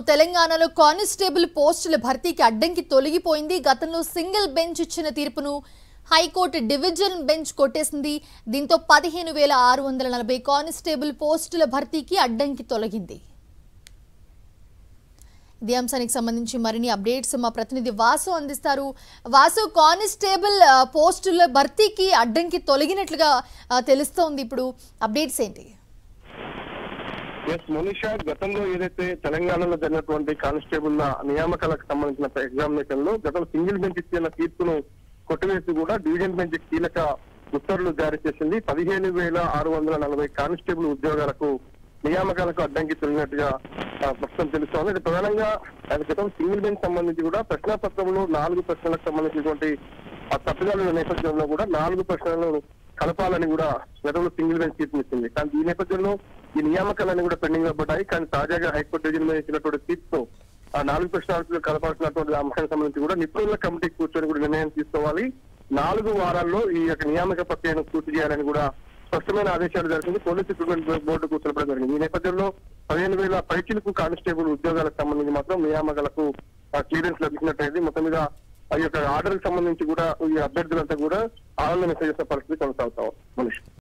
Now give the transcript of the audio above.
తెలంగాణలో కానిస్టేబుల్ పోస్టుల భర్తీకి అడ్డంకి తొలగిపోయింది. గతంలో సింగిల్ బెంచ్ ఇచ్చిన తీర్పును హైకోర్టు డివిజన్ బెంచ్ కొట్టేసింది. దీంతో 15,640 కానిస్టేబుల్ పోస్టుల భర్తీకి అడ్డంకి తొలగింది. ఇదే అంశానికి సంబంధించి మరిన్ని అప్డేట్స్ మా ప్రతినిధి వాసు అందిస్తారు. వాసు, కానిస్టేబుల్ పోస్టుల భర్తీకి అడ్డంకి తొలగినట్లుగా తెలుస్తోంది. ఇప్పుడు అప్డేట్స్ ఏంటి? మనీషా, గతంలో ఏదైతే తెలంగాణలో జరిగినటువంటి కానిస్టేబుల్ నియామకాలకు సంబంధించిన ఎగ్జామినేషన్ లో గతంలో సింగిల్ బెంచ్ ఇచ్చిన తీర్పును కొట్టివేసి కూడా డివిజన్ బెంచ్ కీలక ఉత్తర్వులు జారీ చేసింది. 15,640 కానిస్టేబుల్ ఉద్యోగాలకు నియామకాలకు అడ్డంకి తొలగినట్టుగా ప్రస్తుతం తెలుస్తోంది. ఇది ప్రధానంగా గతం సింగిల్ బెంచ్ సంబంధించి కూడా ప్రశ్నాపత్రంలో 4 ప్రశ్నలకు సంబంధించినటువంటి తప్పిదాల నేపథ్యంలో కూడా 4 ప్రశ్నలను కలపాలని కూడా గతంలో సింగిల్ బెంచ్ తీర్పునిచ్చింది. కానీ ఈ నేపథ్యంలో ఈ నియామకాలన్నీ కూడా పెండింగ్ లో పడ్డాయి. కానీ తాజాగా హైకోర్టు డివిజన్ మీద ఇచ్చినటువంటి తీర్పుతో ఆ 4 ప్రశ్నలు కలపాల్సినటువంటి అంశానికి సంబంధించి కూడా నిపుణుల కమిటీ కూర్చొని కూడా నిర్ణయం తీసుకోవాలి. 4 వారాల్లో ఈ యొక్క నియామక ప్రక్రియను పూర్తి చేయాలని కూడా స్పష్టమైన ఆదేశాలు జరిగింది. పోలీస్ రిక్రూట్మెంట్ బోర్డు కూర్చోవడం జరిగింది. ఈ నేపథ్యంలో 15,000 పైచిలకు కానిస్టేబుల్ ఉద్యోగాలకు సంబంధించి మాత్రం నియామకాలకు క్లియరెన్స్ లభించినట్టయింది. మొత్తం మీద ఆ యొక్క ఆర్డర్ కి సంబంధించి కూడా ఈ అభ్యర్థులంతా కూడా ఆనందం చేసే పరిస్థితి కొనసాగుతాం. మనిషి